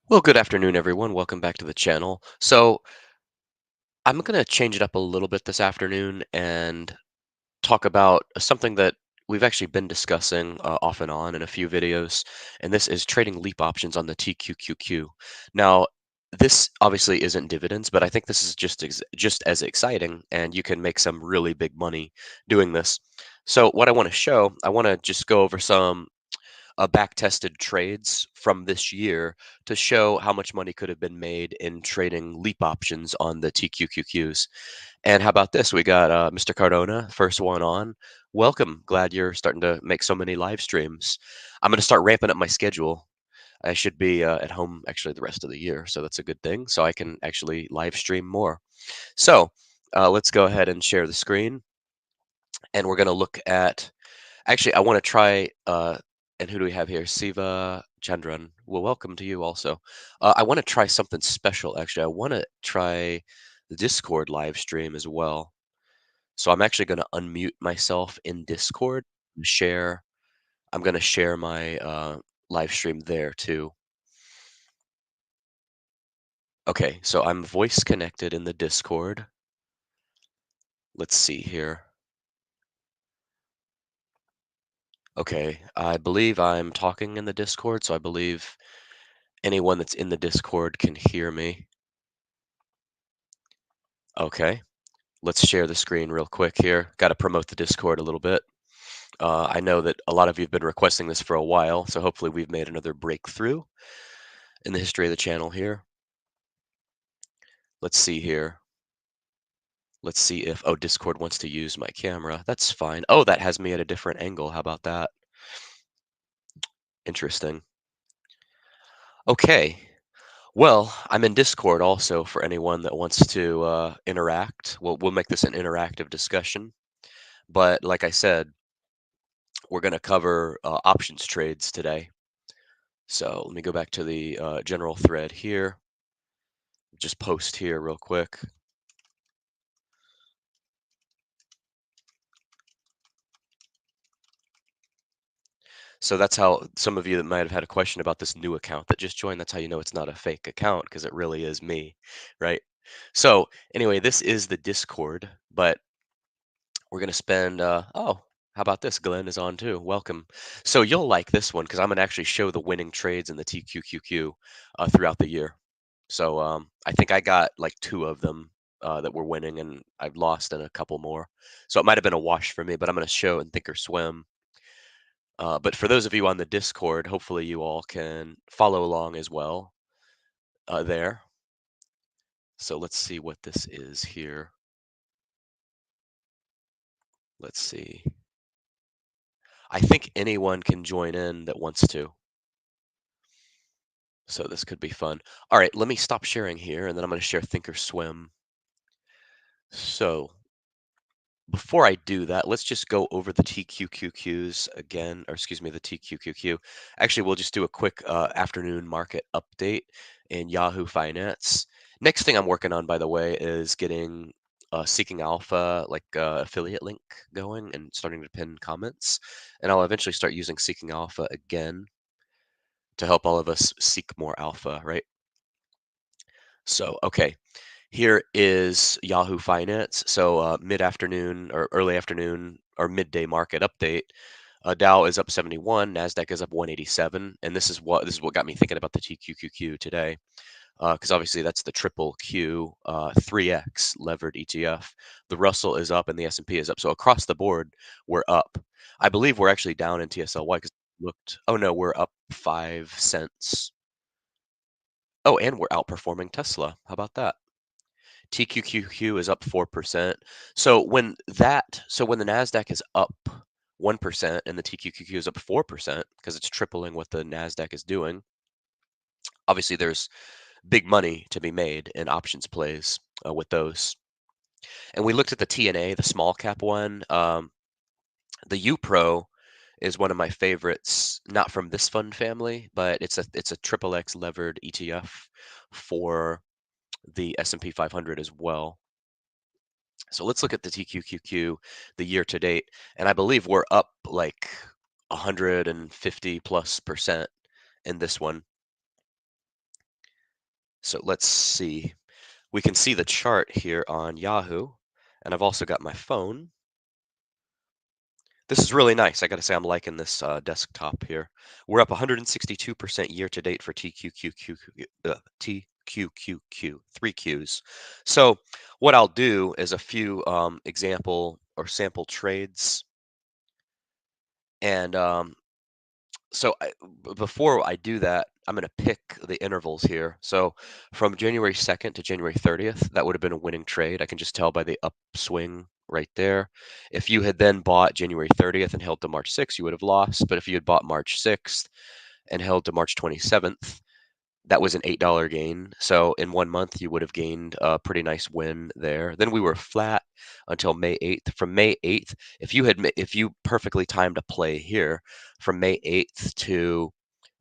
Well, good afternoon, everyone. Welcome back to the channel. I'm going to change it up a little bit this afternoon and talk about something that we've actually been discussing off and on in a few videos, and this is trading leap options on the TQQQ. Now, this obviously isn't dividends, but I think this is just as exciting, and you can make some really big money doing this. So, what I want to show, I want to just go over some back-tested trades from this year to show how much money could have been made in trading leap options on the TQQQs. And how about this? We got Mr. Cardona, first one on. Welcome. Glad you're starting to make so many live streams. I'm going to start ramping up my schedule. I should be at home actually the rest of the year, so that's a good thing. So I can actually live stream more. So let's go ahead and share the screen, and we're going to look at. Actually, I want to try. And who do we have here? Siva Chandran. Well, welcome to you also. I want to try something special. Actually, I want to try the Discord live stream as well. So I'm actually going to unmute myself in Discord and share. I'm going to share my live stream there too. Okay, so I'm voice connected in the Discord. Let's see here. Okay, I believe I'm talking in the Discord, so I believe anyone that's in the Discord can hear me. Okay, let's share the screen real quick here. Got to promote the Discord a little bit. I know that a lot of you have been requesting this for a while, so hopefully we've made another breakthrough in the history of the channel here. Let's see here. Let's see if, oh, Discord wants to use my camera. That's fine. Oh, that has me at a different angle. How about that? Interesting. Okay. Well, I'm in Discord also for anyone that wants to interact. We'll make this an interactive discussion. But like I said, we're going to cover options trades today. So let me go back to the general thread here. Just post here real quick. So that's how some of you that might have had a question about this new account that just joined, that's how you know it's not a fake account because it really is me, right? So anyway, this is the Discord, but we're going to spend, oh, how about this? Glenn is on too. Welcome. So you'll like this one because I'm going to actually show the winning trades in the TQQQ throughout the year. So I think I got like two of them that were winning, and I've lost in a couple more. So it might have been a wash for me, but I'm going to show in Thinkorswim. But for those of you on the Discord, hopefully you all can follow along as well there. So let's see what this is here. Let's see. I think anyone can join in that wants to. So this could be fun. All right, let me stop sharing here, and then I'm going to share Thinkorswim. So before I do that, let's just go over the TQQQs again, or excuse me, the TQQQ. Actually, we'll just do a quick afternoon market update in Yahoo Finance. Next thing I'm working on, by the way, is getting Seeking Alpha, like affiliate link going and starting to pin comments. And I'll eventually start using Seeking Alpha again to help all of us seek more alpha, right? So, okay, here is Yahoo Finance. So mid-afternoon or early afternoon or midday market update. Dow is up 71, Nasdaq is up 187, and this is what got me thinking about the TQQQ today, because obviously that's the triple Q 3x levered ETF. The Russell is up and the S&P is up. So across the board, we're up. I believe we're actually down in TSLY because looked. Oh no, we're up 5 cents. Oh, and we're outperforming Tesla. How about that? TQQQ is up 4%. So when the Nasdaq is up 1% and the TQQQ is up 4% because it's tripling what the Nasdaq is doing, obviously there's big money to be made in options plays with those. And we looked at the TNA, the small cap one. The UPRO is one of my favorites, not from this fund family, but it's a triple X levered ETF for the S&P 500 as well. So let's look at the TQQQ, the year to date, and I believe we're up like 150 plus percent in this one. So let's see. We can see the chart here on Yahoo, and I've also got my phone. This is really nice. I got to say, I'm liking this desktop here. We're up 162% year to date for TQQQ, three Qs. So what I'll do is a few example or sample trades, and so before I do that, I'm going to pick the intervals here. So from January 2nd to January 30th, that would have been a winning trade. I can just tell by the upswing right there. If you had then bought January 30th and held to March 6th, you would have lost. But if you had bought March 6th and held to March 27th, that was an $8 gain. So in 1 month, you would have gained a pretty nice win there. Then we were flat until May 8th. From May 8th, if you perfectly timed a play here from May 8th to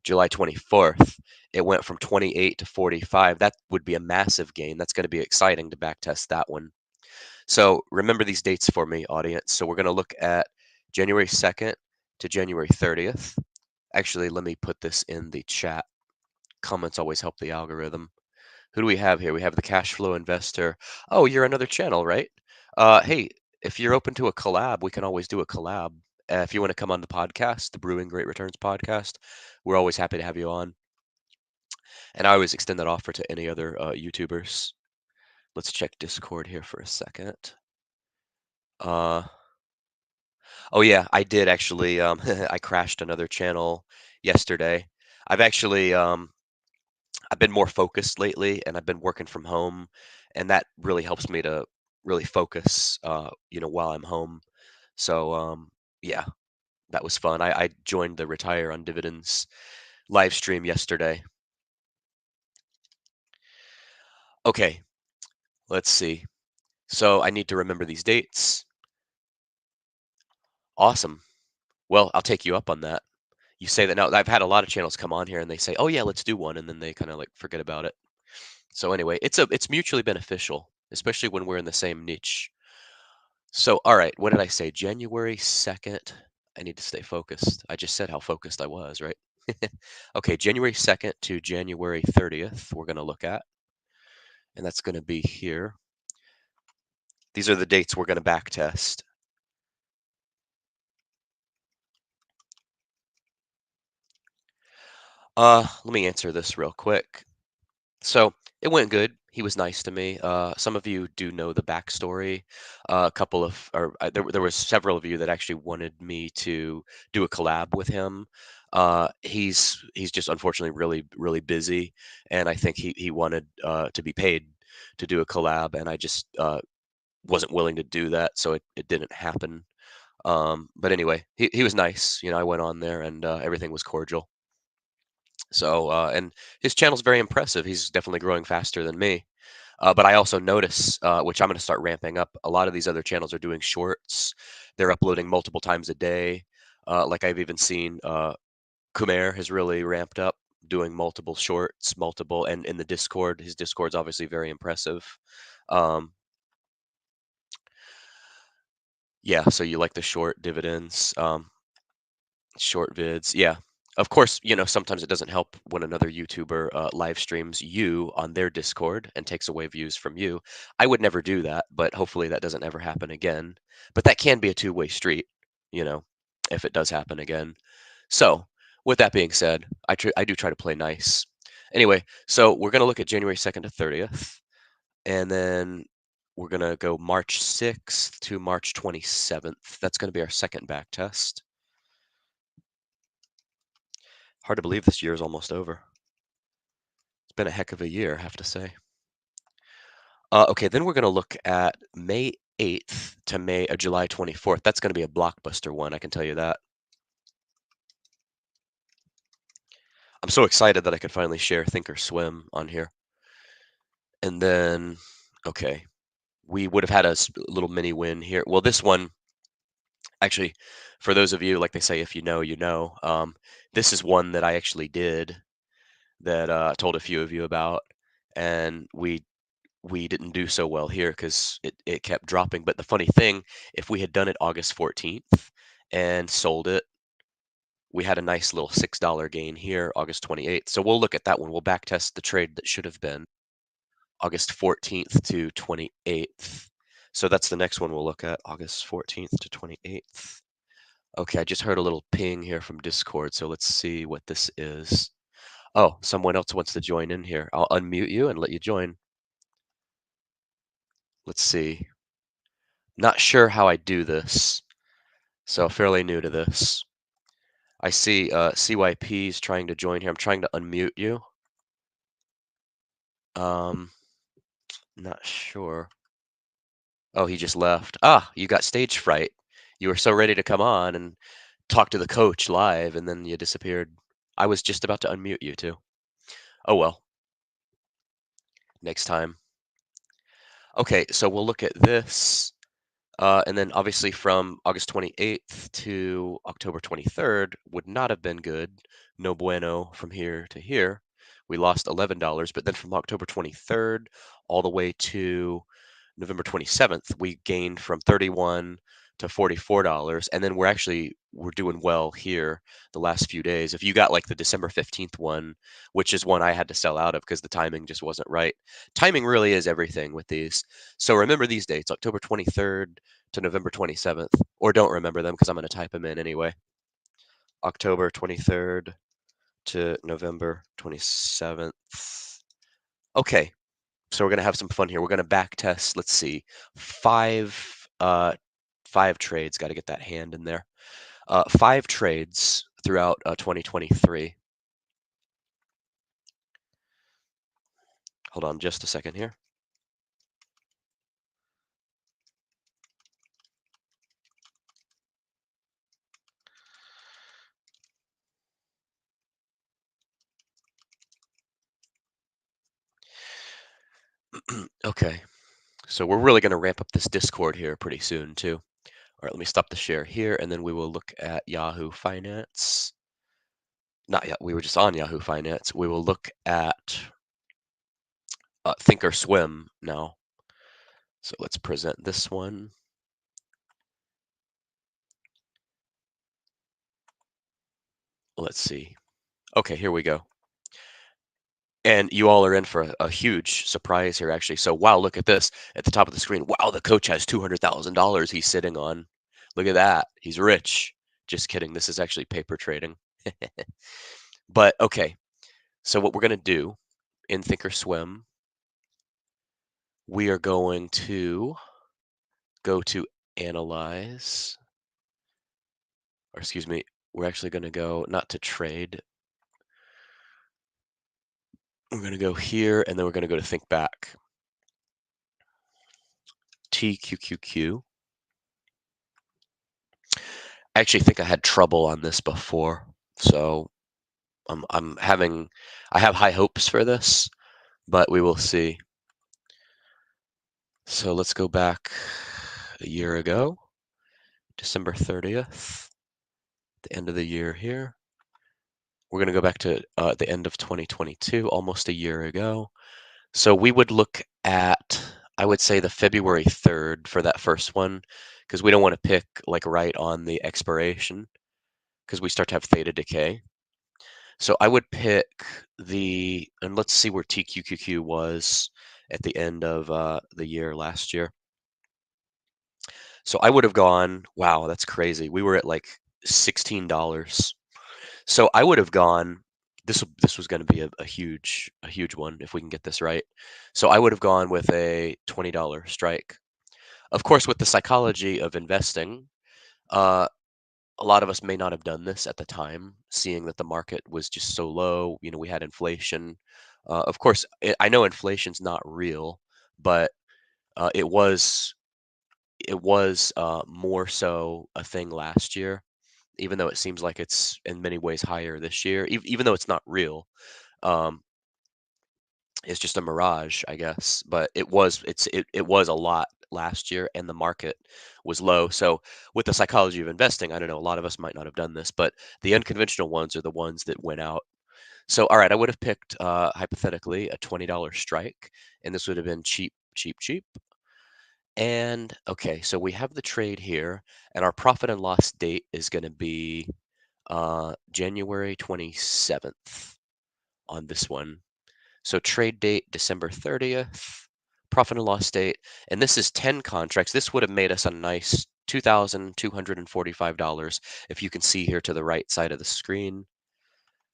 July 24th, it went from 28 to 45. That would be a massive gain. That's going to be exciting to backtest that one. So remember these dates for me, audience. So we're going to look at January 2nd to January 30th. Actually, let me put this in the chat. Comments always help the algorithm. Who do we have here? We have the cash flow investor. Oh, you're another channel, right? Hey, if you're open to a collab, we can always do a collab. If you want to come on the podcast, the Brewing Great Returns podcast, we're always happy to have you on. And I always extend that offer to any other YouTubers. Let's check Discord here for a second. Oh yeah, I did actually. I crashed another channel yesterday. I've actually I've been more focused lately, and I've been working from home, and that really helps me to really focus, while I'm home. So, yeah, that was fun. I joined the Retire on Dividends live stream yesterday. Okay, let's see. So I need to remember these dates. Awesome. Well, I'll take you up on that. You say that now. I've had a lot of channels come on here and they say, "Oh yeah, let's do one," and then they kind of like forget about it. So anyway, it's mutually beneficial, especially when we're in the same niche. So, all right, what did I say? January 2nd. I need to stay focused. I just said how focused I was, right? Okay, January 2nd to January 30th, we're going to look at, and that's going to be here. These are the dates we're going to back test. Let me answer this real quick. So it went good. He was nice to me. Some of you do know the backstory. A couple of, or there were several of you that actually wanted me to do a collab with him. He's just unfortunately really busy, and I think he wanted to be paid to do a collab, and I just wasn't willing to do that, so it didn't happen. But anyway, he was nice. I went on there, and everything was cordial. So, and his channel's very impressive. He's definitely growing faster than me. But I also notice, which I'm going to start ramping up, a lot of these other channels are doing shorts. They're uploading multiple times a day. Like I've even seen Kumair has really ramped up doing multiple shorts, and in the Discord, his Discord's obviously very impressive. Um, yeah, so you like the short dividends. Short vids, yeah. Of course, sometimes it doesn't help when another YouTuber live streams you on their Discord and takes away views from you. I would never do that, but hopefully that doesn't ever happen again. But that can be a two-way street, you know, if it does happen again. So, with that being said, I do try to play nice. Anyway, so we're gonna look at January 2nd to 30th, and then we're gonna go March 6th to March 27th. That's gonna be our second back test. Hard to believe this year is almost over. It's been a heck of a year, I have to say. Okay, then we're going to look at May 8th to July 24th. That's going to be a blockbuster one, I can tell you that. I'm so excited that I could finally share Thinkorswim on here. And then, okay, we would have had a little mini win here. Well, this one, actually, for those of you, like they say, if you know, you know. This is one that I actually did that I told a few of you about, and we didn't do so well here because it kept dropping. But the funny thing, if we had done it August 14th and sold it, we had a nice little $6 gain here, August 28th. So we'll look at that one. We'll back test the trade that should have been. August 14th to 28th. So that's the next one we'll look at, August 14th to 28th. Okay, I just heard a little ping here from Discord, so let's see what this is. Oh, someone else wants to join in here. I'll unmute you and let you join. Let's see. Not sure how I do this, so fairly new to this. I see CYP's trying to join here. I'm trying to unmute you. Not sure. Oh, he just left. Ah, you got stage fright. You were so ready to come on and talk to the coach live, and then you disappeared. I was just about to unmute you too. Oh well, next time. Okay, so we'll look at this. And then obviously from August 28th to October 23rd would not have been good. No bueno from here to here. We lost $11, but then from October 23rd all the way to November 27th, we gained from 31 to $44. And then we're doing well here the last few days. If you got like the December 15th one, which is one I had to sell out of because the timing just wasn't right. Timing really is everything with these. So remember these dates, October 23rd to November 27th, or don't remember them because I'm going to type them in anyway. October 23rd to November 27th. Okay, so we're going to have some fun here. We're going to back test, let's see, five trades. Got to get that hand in there. 5 trades throughout 2023. Hold on just a second here. Okay, so we're really going to ramp up this Discord here pretty soon too. All right, let me stop the share here, and then we will look at Yahoo Finance. Not yet, we were just on Yahoo Finance. We will look at Thinkorswim now. So let's present this one. Let's see. Okay, here we go. And you all are in for a huge surprise here, actually. So, wow, look at this at the top of the screen. Wow, the coach has $200,000 he's sitting on. Look at that. He's rich. Just kidding. This is actually paper trading. But okay, so what we're going to do in Thinkorswim, we are going to go to Analyze, or excuse me, we're actually going to go not to trade. We're going to go here, and then we're going to go to Think Back. TQQQ. I actually think I had trouble on this before, so I have high hopes for this, but we will see. So let's go back a year ago, December 30th, the end of the year here. We're going to go back to the end of 2022, almost a year ago. So we would look at, I would say, the February 3rd for that first one, because we don't want to pick like right on the expiration, because we start to have theta decay. So I would pick and let's see where TQQQ was at the end of the year last year. So I would have gone, wow, that's crazy. We were at like $16. So I would have gone, this was going to be a huge one if we can get this right. So I would have gone with a $20 strike. Of course, with the psychology of investing, a lot of us may not have done this at the time, seeing that the market was just so low. You know, we had inflation. Of course, I know inflation's not real, but it was more so a thing last year, even though it seems like it's in many ways higher this year, even though it's not real. Um, it's just a mirage, I guess. But it was a lot last year, and the market was low. So with the psychology of investing, I don't know, a lot of us might not have done this, but the unconventional ones are the ones that went out. So all right, I would have picked hypothetically a $20 strike, and this would have been cheap, cheap, cheap. And okay, so we have the trade here, and our profit and loss date is going to be January 27th on this one. So trade date, December 30th, profit and loss date, and this is 10 contracts. This would have made us a nice $2,245 if you can see here to the right side of the screen.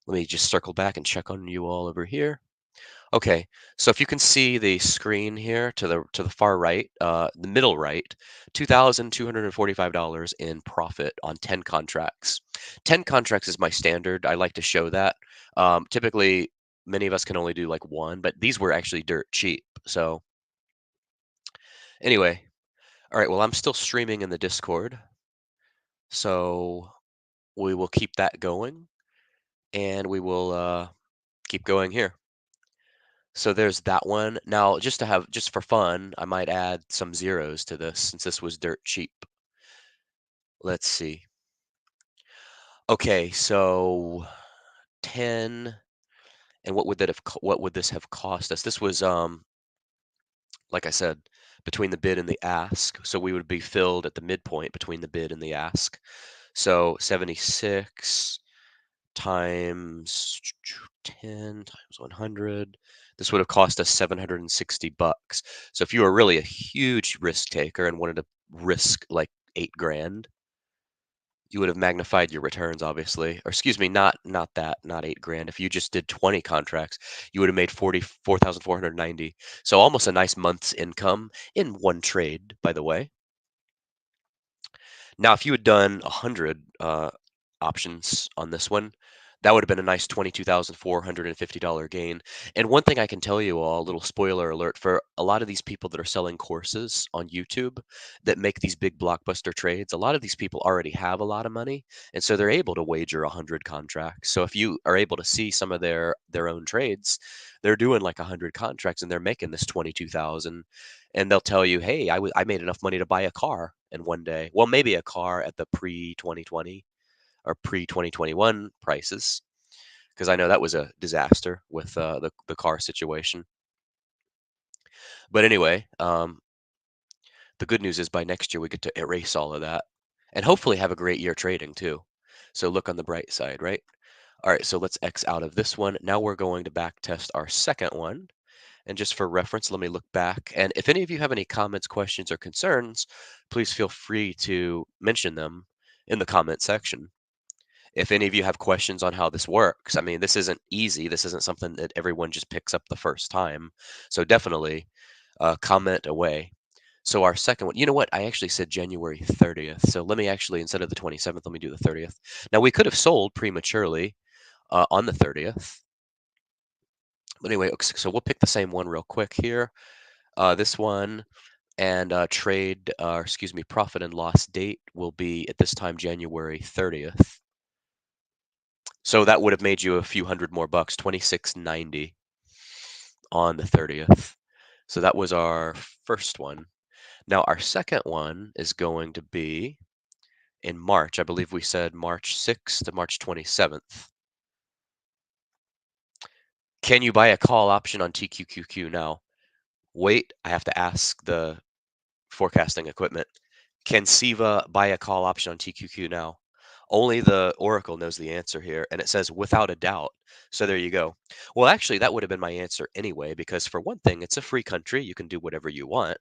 Let me just circle back and check on you all over here. Okay, so if you can see the screen here to the far right, the middle right, $2,245 in profit on 10 contracts. 10 contracts is my standard. I like to show that. Typically, many of us can only do like one, but these were actually dirt cheap. So anyway, all right. Well, I'm still streaming in the Discord, so we will keep that going, and we will keep going here. So there's that one. Now, just for fun, I might add some zeros to this since this was dirt cheap. Let's see. Okay, so 10, and what would this have cost us? This was like I said, between the bid and the ask. So we would be filled at the midpoint between the bid and the ask. So 76 times 10 times 100. This would have cost us 760 bucks. So if you were really a huge risk taker and wanted to risk like 8 grand, you would have magnified your returns, obviously. Or excuse me, not 8 grand. If you just did 20 contracts, you would have made 44,490. So almost a nice month's income in one trade, by the way. Now, if you had done 100 options on this one, that would have been a nice $22,450 gain. And one thing I can tell you all, a little spoiler alert, for a lot of these people that are selling courses on YouTube that make these big blockbuster trades, a lot of these people already have a lot of money, and so they're able to wager 100 contracts. So if you are able to see some of their own trades, they're doing like 100 contracts and they're making this 22,000, and they'll tell you, "Hey, I made enough money to buy a car in one day." Well, maybe a car at the pre-2020 or pre-2021 prices, because I know that was a disaster with the car situation. But anyway, the good news is by next year we get to erase all of that and hopefully have a great year trading too. So look on the bright side, right? All right, so let's X out of this one. Now we're going to back test our second one. And just for reference, let me look back. And if any of you have any comments, questions, or concerns, please feel free to mention them in the comment section. If any of you have questions on how this works, I mean, this isn't easy. This isn't something that everyone just picks up the first time. So definitely comment away. So our second one, you know what? I actually said January 30th. So let me actually, instead of the 27th, let me do the 30th. Now we could have sold prematurely on the 30th. But anyway, so we'll pick the same one real quick here. This one and excuse me, profit and loss date will be at this time January 30th. So that would have made you a few hundred more bucks, 26.90 on the 30th. So that was our first one. Now our second one is going to be in March. I believe we said March 6th to March 27th. Can you buy a call option on TQQQ now? Wait, I have to ask the forecasting equipment. Can Siva buy a call option on TQQ now? Only the Oracle knows the answer here, and it says without a doubt. So there you go. Well, actually, that would have been my answer anyway, because for one thing, it's a free country. You can do whatever you want.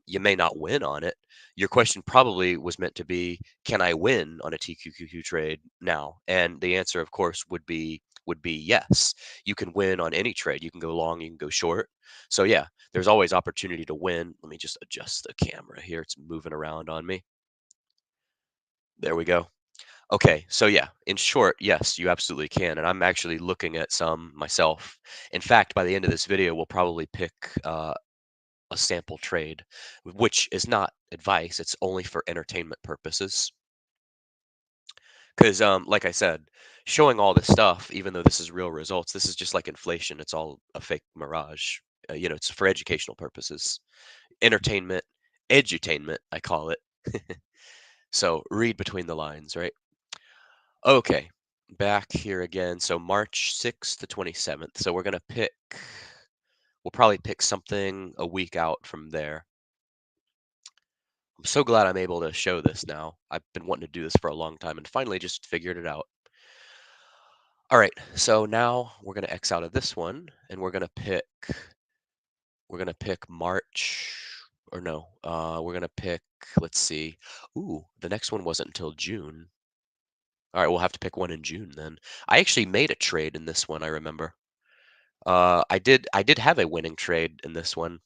You may not win on it. Your question probably was meant to be, can I win on a TQQQ trade now? And the answer, of course, would be yes. You can win on any trade. You can go long, you can go short. So yeah, there's always opportunity to win. Let me just adjust the camera here. It's moving around on me. There we go. Okay, so yeah, in short, yes, you absolutely can. And I'm actually looking at some myself. In fact, by the end of this video, we'll probably pick a sample trade, which is not advice. It's only for entertainment purposes. Because, like I said, showing all this stuff, even though this is real results, this is just like inflation. It's all a fake mirage. It's for educational purposes, entertainment, edutainment, I call it. So read between the lines, right? Okay, back here again. So March 6th to 27th. So we'll probably pick something a week out from there. I'm so glad I'm able to show this now. I've been wanting to do this for a long time and finally just figured it out. All right, so now we're going to X out of this one and we're going to pick March or no, we're going to pick, let's see. Ooh, the next one wasn't until June. All right, we'll have to pick one in June then. I actually made a trade in this one, I remember. I did have a winning trade in this one.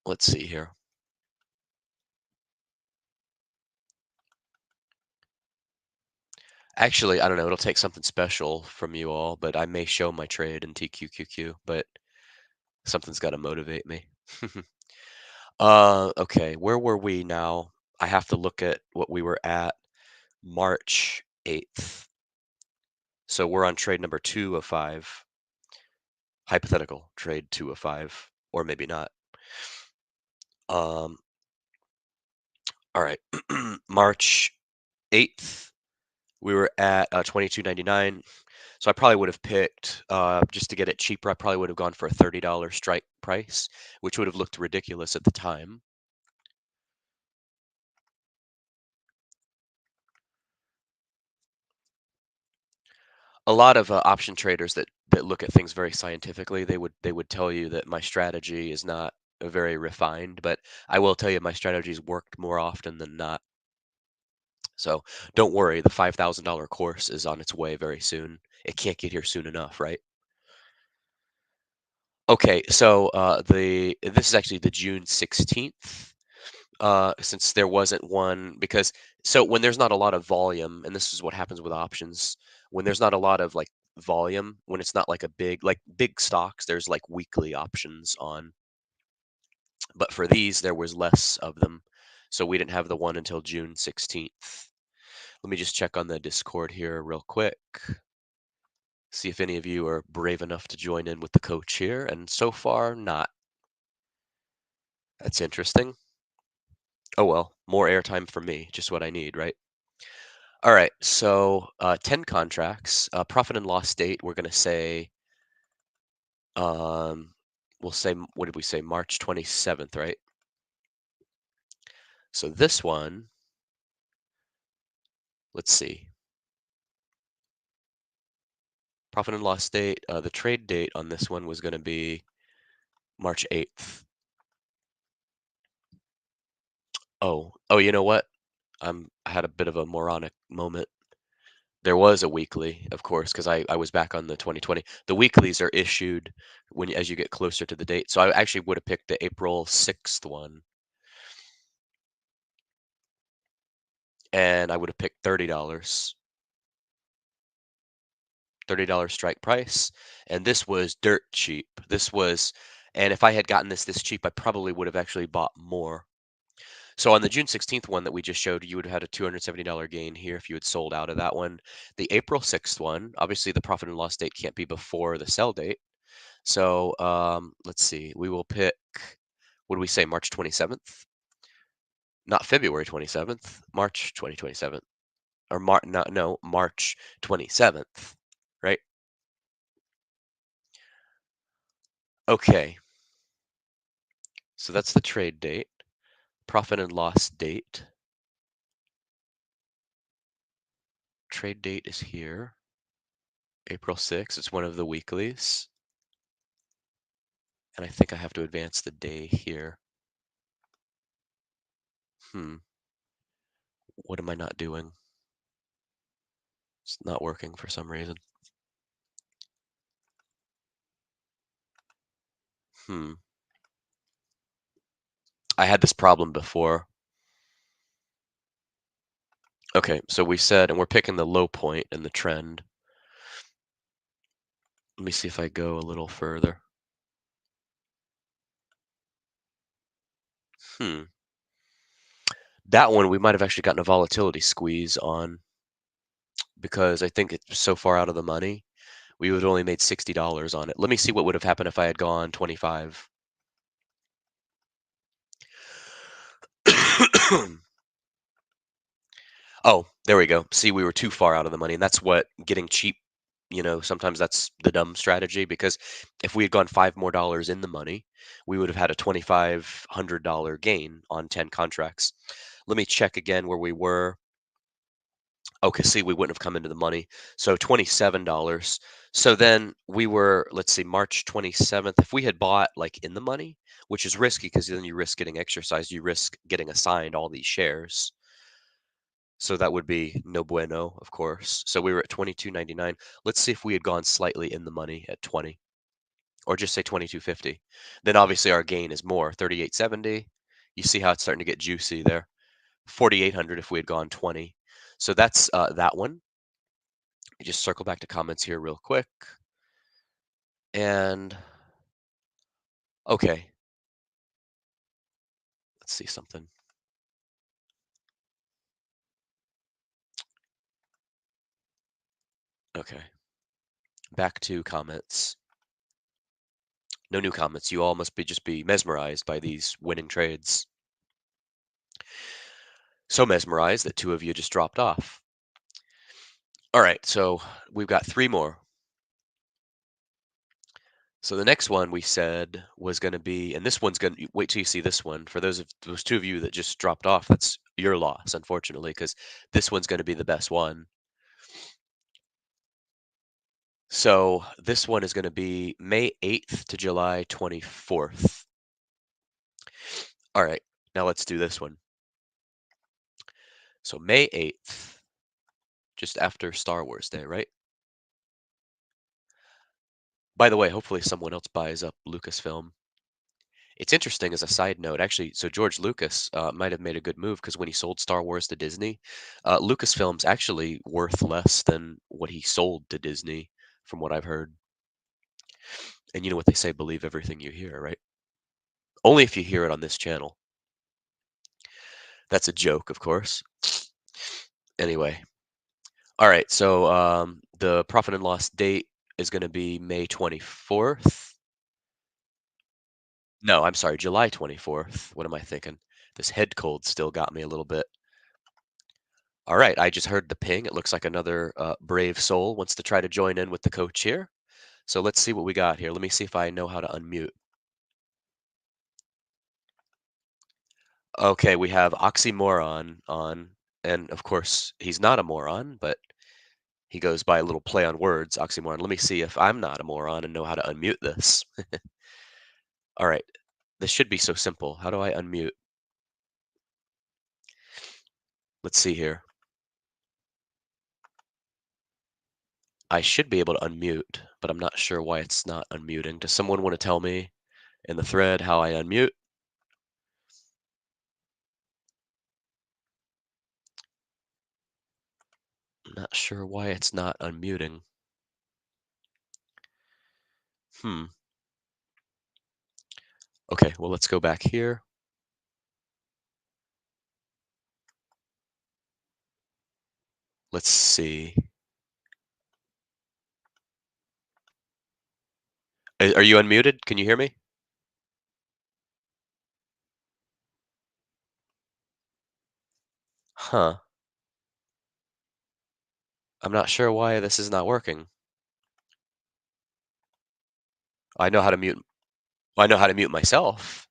Let's see here. Actually, I don't know, it'll take something special from you all, but I may show my trade in TQQQ, but something's got to motivate me. Okay, where were we now? I have to look at what we were at March 8th. So we're on trade number 2 of 5. Hypothetical trade 2 of 5, or maybe not. Um, all right. March 8th, we were at 22.99. So I probably would have picked, just to get it cheaper, I probably would have gone for a $30 strike price, which would have looked ridiculous at the time. A lot of option traders that look at things very scientifically, they would tell you that my strategy is not very refined, but I will tell you my strategy's worked more often than not. So don't worry, the $5,000 course is on its way very soon. It can't get here soon enough, right? Okay, so the this is actually the June 16th. Since there wasn't one, because so when there's not a lot of volume, and this is what happens with options, when there's not a lot of like volume, when it's not like a big stocks, there's like weekly options on. But for these, there was less of them. So we didn't have the one until June 16th. Let me just check on the Discord here real quick. See if any of you are brave enough to join in with the coach here. And so far, not. That's interesting. Oh well, more airtime for me, just what I need, right? All right, so 10 contracts, profit and loss date, we're going to say, um, we'll say, what did we say, March 27th, right? So this one, let's see, profit and loss date, the trade date on this one was going to be March 8th. Oh, you know what? I had a bit of a moronic moment. There was a weekly, of course, because I was back on the 2020. The weeklies are issued as you get closer to the date. So I actually would have picked the April 6th one, and I would have picked $30. $30 strike price, and this was dirt cheap. And if I had gotten this cheap, I probably would have actually bought more. So on the June 16th one that we just showed, you would have had a $270 gain here if you had sold out of that one. The April 6th one, obviously the profit and loss date can't be before the sell date. So let's see, we will pick, what do we say, March 27th? Not February 27th, March 2027. Or no, March 27th, right? Okay, so that's the trade date. Profit and loss date. Trade date is here. April 6th. It's one of the weeklies. And I think I have to advance the day here. What am I not doing? It's not working for some reason. I had this problem before. Okay, so we said, and we're picking the low point in the trend. Let me see if I go a little further. That one we might have actually gotten a volatility squeeze on, because I think it's so far out of the money. We would have only made $60 on it. Let me see what would have happened if I had gone 25. Oh, there we go. See, we were too far out of the money, and that's what getting cheap, sometimes that's the dumb strategy, because if we had gone $5 more in the money, we would have had a $2,500 gain on 10 contracts. Let me check again where we were. Okay, see, we wouldn't have come into the money. So $27. So then we were, let's see, March 27th. If we had bought like in the money, which is risky because then you risk getting exercised, you risk getting assigned all these shares. So that would be no bueno, of course. So we were at 22.99. Let's see if we had gone slightly in the money at 20 or just say 22.50. Then obviously our gain is more, 38.70. You see how it's starting to get juicy there. 4,800 if we had gone 20. So that's that one. Just circle back to comments here real quick. And okay, let's see something. Okay, back to comments. No new comments. You all must be just be mesmerized by these winning trades. So mesmerized that two of you just dropped off. All right, so we've got three more. So the next one we said was going to be, and this one's going to wait till you see this one. For those two of you that just dropped off, that's your loss, unfortunately, because this one's going to be the best one. So this one is going to be May 8th to July 24th. All right, now let's do this one. So May 8th, just after Star Wars Day, right? By the way, hopefully someone else buys up Lucasfilm. It's interesting as a side note, actually. So George Lucas might have made a good move because when he sold Star Wars to Disney, Lucasfilm's actually worth less than what he sold to Disney, from what I've heard. And you know what they say, believe everything you hear, right? Only if you hear it on this channel. That's a joke, of course. Anyway, all right. So the profit and loss date is going to be May 24th. No, I'm sorry, July 24th. What am I thinking? This head cold still got me a little bit. All right, I just heard the ping. It looks like another brave soul wants to try to join in with the coach here. So let's see what we got here. Let me see if I know how to unmute. Okay, we have oxymoron on, and of course he's not a moron, but he goes by a little play on words, oxymoron. Let me see if I'm not a moron and know how to unmute this. All right, this should be so simple. How do I unmute? Let's see here. I should be able to unmute, but I'm not sure why it's not unmuting. Does someone want to tell me in the thread how I unmute? I'm not sure why it's not unmuting. Hmm. Okay, well, let's go back here. Let's see. Are you unmuted? Can you hear me? Huh. I'm not sure why this is not working. I know how to mute. I know how to mute myself.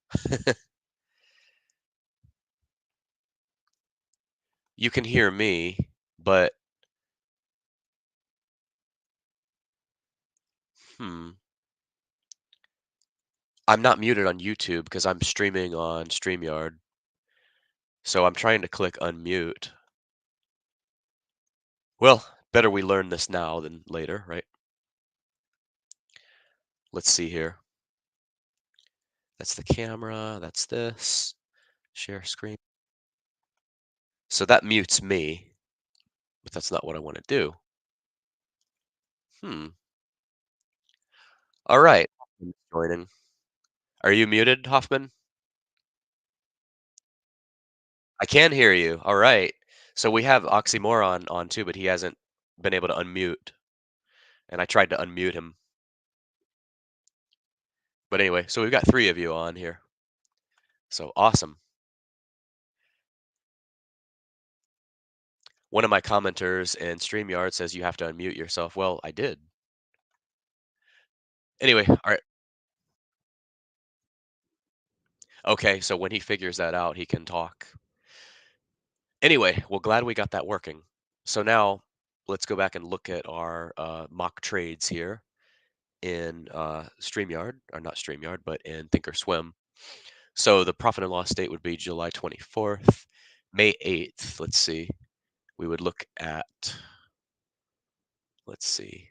You can hear me, but hmm. I'm not muted on YouTube because I'm streaming on StreamYard. So I'm trying to click unmute. Well, better we learn this now than later, right? Let's see here. That's the camera. That's this. Share screen. So that mutes me, but that's not what I want to do. Hmm. All right. Hoffman's joining. Are you muted, Hoffman? I can hear you. All right. So we have Oxymoron on too, but he hasn't been able to unmute. And I tried to unmute him. But anyway, so we've got three of you on here. So awesome. One of my commenters in StreamYard says you have to unmute yourself. Well, I did. Anyway, all right. Okay, so when he figures that out, he can talk. Anyway, well, glad we got that working. So now let's go back and look at our mock trades here in StreamYard, or not StreamYard, but in Thinkorswim. So the profit and loss date would be July 24th, May 8th. Let's see. We would look at, let's see.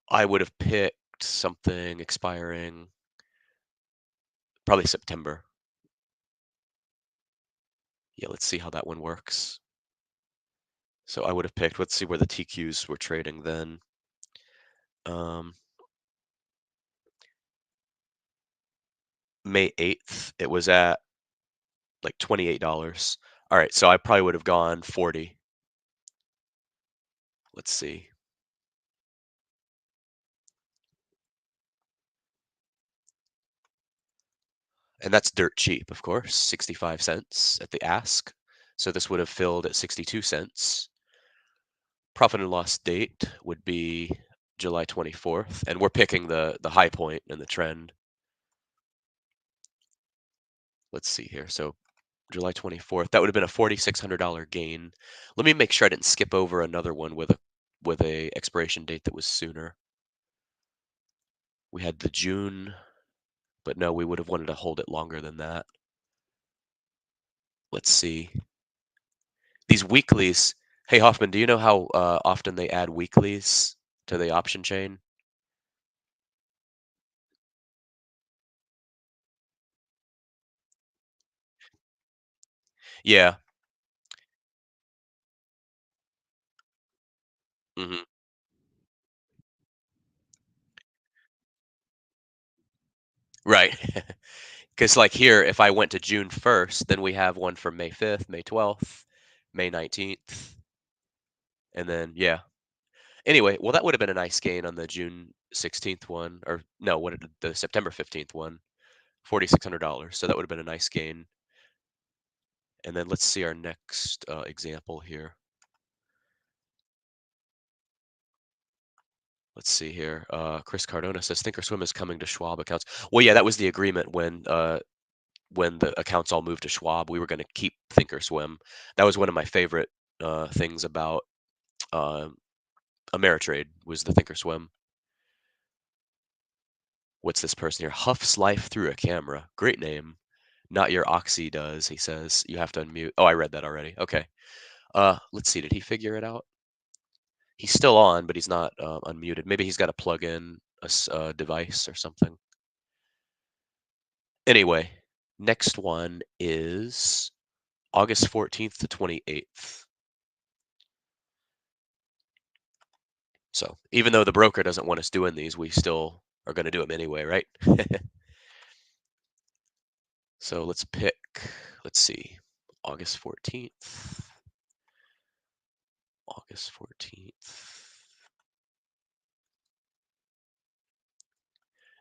I would have picked something expiring probably September. Yeah, let's see how that one works. So I would have picked, let's see where the TQs were trading then. Um, May 8th, it was at like $28. All right, so I probably would have gone 40. Let's see. And that's dirt cheap, of course, 65 cents at the ask. So this would have filled at 62 cents. Profit and loss date would be July 24th, and we're picking the high point in the trend. Let's see here. So July 24th, that would have been a $4,600 gain. Let me make sure I didn't skip over another one with a expiration date that was sooner. We had the June, but no, we would have wanted to hold it longer than that. Let's see. These weeklies. Hey Hoffman, do you know how often they add weeklies to the option chain? Yeah. Hmm. Right. Because like here, if I went to June 1st, then we have one for May 5th, May 12th, May 19th, and then yeah. Anyway, well, that would have been a nice gain on the June 16th one, or no, the September 15th one, $4,600. So that would have been a nice gain. And then let's see our next example here. Let's see here. Chris Cardona says Thinkorswim is coming to Schwab accounts. Well, yeah, that was the agreement when the accounts all moved to Schwab. We were going to keep Thinkorswim. That was one of my favorite things about uh, Ameritrade was the Thinkorswim. What's this person here? Huff's life through a camera. Great name. Not your Oxy does, he says. You have to unmute. Oh, I read that already. Okay. Let's see. Did he figure it out? He's still on, but he's not unmuted. Maybe he's got to plug in a device or something. Anyway, next one is August 14th to 28th. So even though the broker doesn't want us doing these, we still are going to do them anyway, right? So let's see, August 14th. August 14th.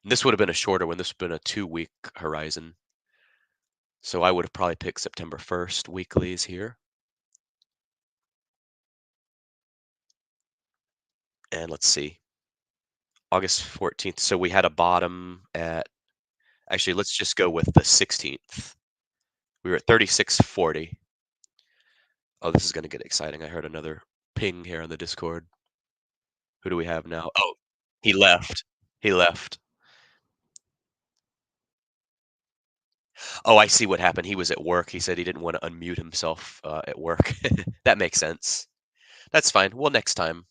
And this would have been a shorter one. This would have been a 2-week horizon. So I would have probably picked September 1st weeklies here. And let's see, August 14th. So we had a bottom at, actually, let's just go with the 16th. We were at 36.40. Oh, this is going to get exciting. I heard another ping here on the Discord. Who do we have now? Oh, he left. He left. Oh, I see what happened. He was at work. He said he didn't want to unmute himself at work. That makes sense. That's fine. Well, next time.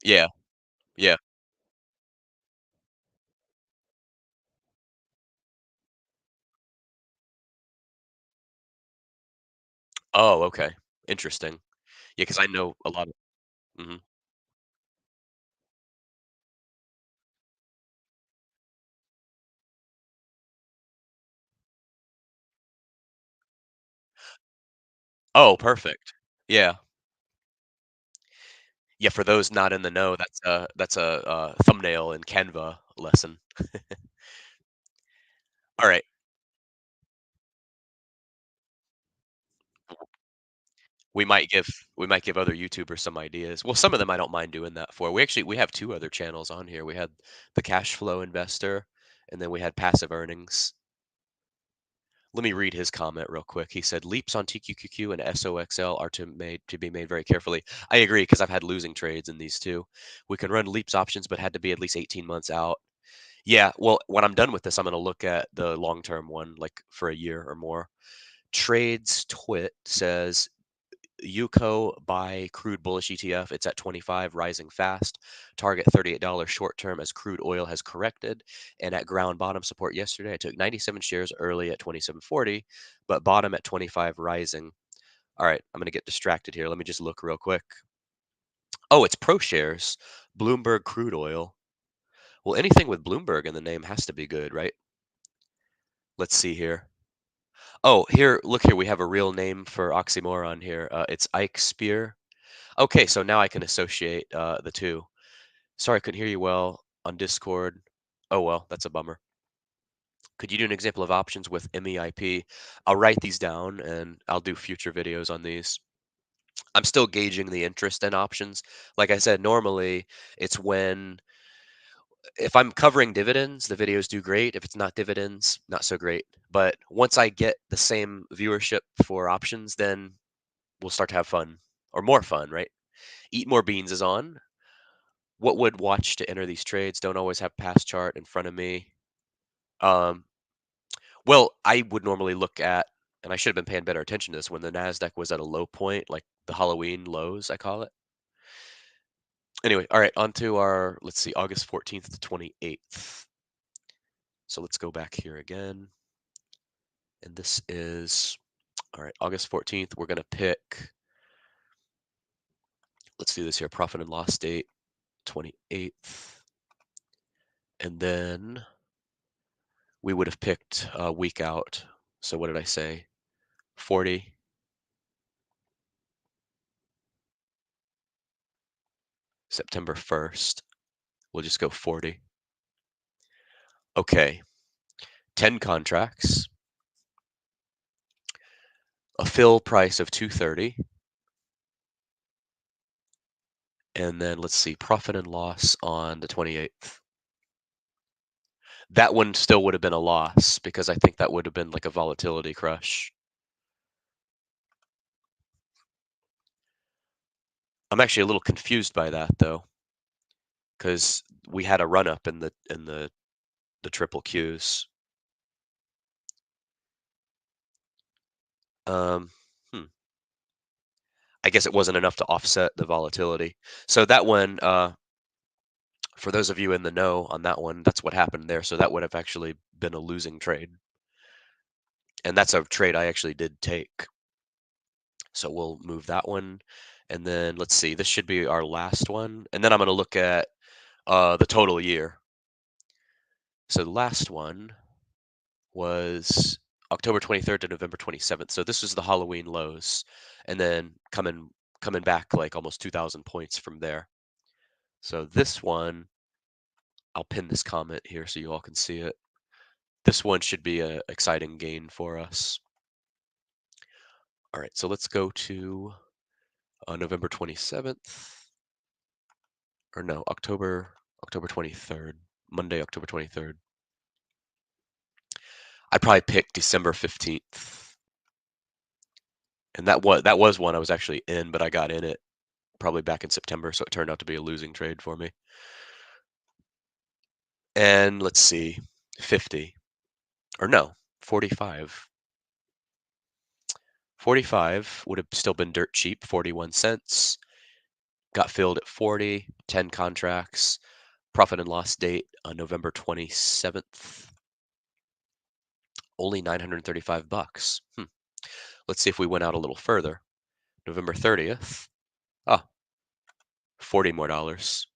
Yeah. Yeah. Oh, okay. Interesting. Yeah, because I know a lot of. Mhm. Oh, perfect. Yeah. Yeah, for those not in the know, that's a thumbnail in Canva lesson. All right. We might give we might give other YouTubers some ideas. Well, some of them I don't mind doing that for. We have 2 other channels on here. We had the Cash Flow Investor, and then we had Passive Earnings. Let me read his comment real quick. He said, "Leaps on TQQQ and SOXL are to be made very carefully." I agree because I've had losing trades in these too. We can run Leaps options, but had to be at least 18 months out. Yeah, well, when I'm done with this, I'm going to look at the long-term one, like for a year or more. Trades Twit says UCO buy crude bullish ETF. It's at 25, rising fast. Target $38 short term as crude oil has corrected. And at ground bottom support yesterday, I took 97 shares early at 27.40, but bottom at 25, rising. All right, I'm going to get distracted here. Let me just look real quick. Oh, it's ProShares, Bloomberg crude oil. Well, anything with Bloomberg in the name has to be good, right? Let's see here. Oh, here, look here. We have a real name for oxymoron here. It's Ike Spear. Okay, so now I can associate the two. Sorry, I couldn't hear you well on Discord. Oh, well, that's a bummer. Could you do an example of options with MEIP? I'll write these down and I'll do future videos on these. I'm still gauging the interest in options. Like I said, normally it's when, if I'm covering dividends, the videos do great. If it's not dividends, not so great. But once I get the same viewership for options, then we'll start to have fun or more fun, right? Eat More Beans is on. What would watch to enter these trades? Don't always have past chart in front of me. Um, well, I would normally look at, and I should have been paying better attention to this when the NASDAQ was at a low point, like the Halloween lows, I call it. Anyway, all right, on to our, let's see, August 14th to 28th. So let's go back here again. And this is, all right, August 14th. We're going to pick, let's do this here, profit and loss date, 28th. And then we would have picked a week out. So what did I say? 40. September 1st. We'll just go 40. Okay. 10 contracts. A fill price of 230. And then let's see, profit and loss on the 28th. That one still would have been a loss because I think that would have been like a volatility crush. I'm actually a little confused by that though, because we had a run up in the triple Qs. Um, hmm. I guess it wasn't enough to offset the volatility. So that one, for those of you in the know on that one, that's what happened there. So that would have actually been a losing trade. And that's a trade I actually did take. So we'll move that one. And then let's see, this should be our last one. And then I'm going to look at the total year. So the last one was October 23rd to November 27th. So this was the Halloween lows. And then coming back like almost 2,000 points from there. So this one, I'll pin this comment here so you all can see it. This one should be an exciting gain for us. All right, so let's go to November 27th. Or no, October 23rd. Monday, October 23rd. I probably picked December 15th. And that was one I was actually in, but I got in it probably back in September, so it turned out to be a losing trade for me. And let's see, 50. Or no, 45. 45 would have still been dirt cheap, 41 cents. Got filled at 40, 10 contracts. Profit and loss date on November 27th. Only 935 bucks. Let's see if we went out a little further. November 30th. Oh, 40 more dollars.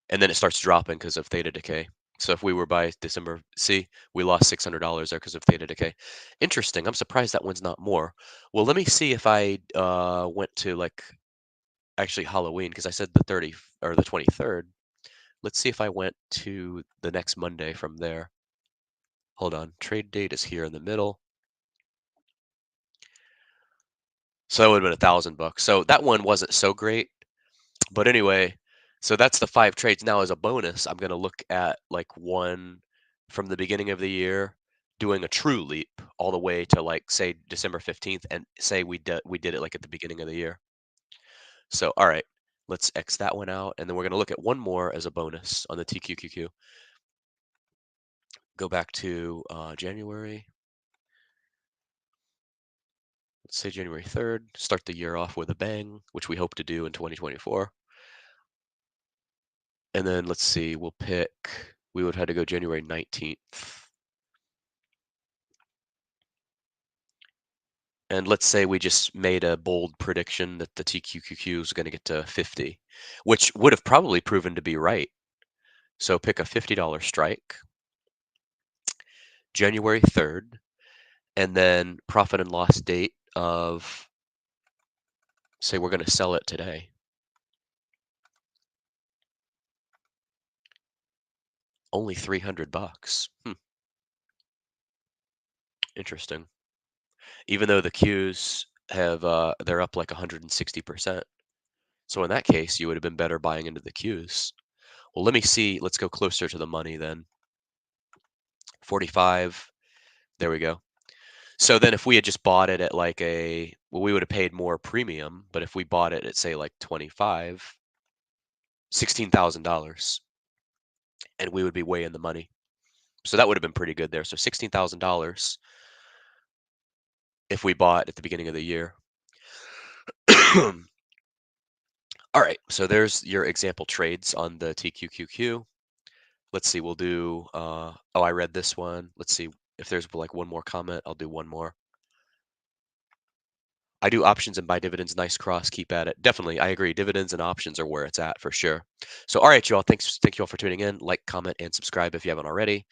And then it starts dropping because of theta decay. So if we were by December, see, we lost $600 there because of theta decay. Interesting. I'm surprised that one's not more. Well, let me see if I went to like actually Halloween because I said the 30th or the 23rd. Let's see if I went to the next Monday from there. Hold on. Trade date is here in the middle. So that would have been $1,000. So that one wasn't so great. But anyway, so that's the 5 trades. Now as a bonus, I'm going to look at like one from the beginning of the year, doing a true leap all the way to like say December 15th and say we did it like at the beginning of the year. So, all right, let's X that one out. And then we're going to look at one more as a bonus on the TQQQ. Go back to January. Let's say January 3rd. Start the year off with a bang, which we hope to do in 2024. And then let's see, we would have had to go January 19th. And let's say we just made a bold prediction that the TQQQ is going to get to 50, which would have probably proven to be right. So pick a $50 strike, January 3rd, and then profit and loss date of, say we're going to sell it today. Only $300. Interesting. Even though the Qs have, they're up like 160%. So in that case, you would have been better buying into the Qs. Well, let me see. Let's go closer to the money then. 45. There we go. So then if we had just bought it at like well, we would have paid more premium, but if we bought it at say like 25, $16,000, and we would be way in the money. So that would have been pretty good there. So $16,000 if we bought at the beginning of the year. All right, so there's your example trades on the TQQQ. Let's see, we'll do, oh, I read this one. Let's see if there's like one more comment. I'll do one more. I do options and buy dividends. Nice cross. Keep at it. Definitely, I agree. Dividends and options are where it's at for sure. So, all right, y'all. Thank you all for tuning in. Like, comment, and subscribe if you haven't already.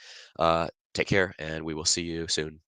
Take care, and we will see you soon.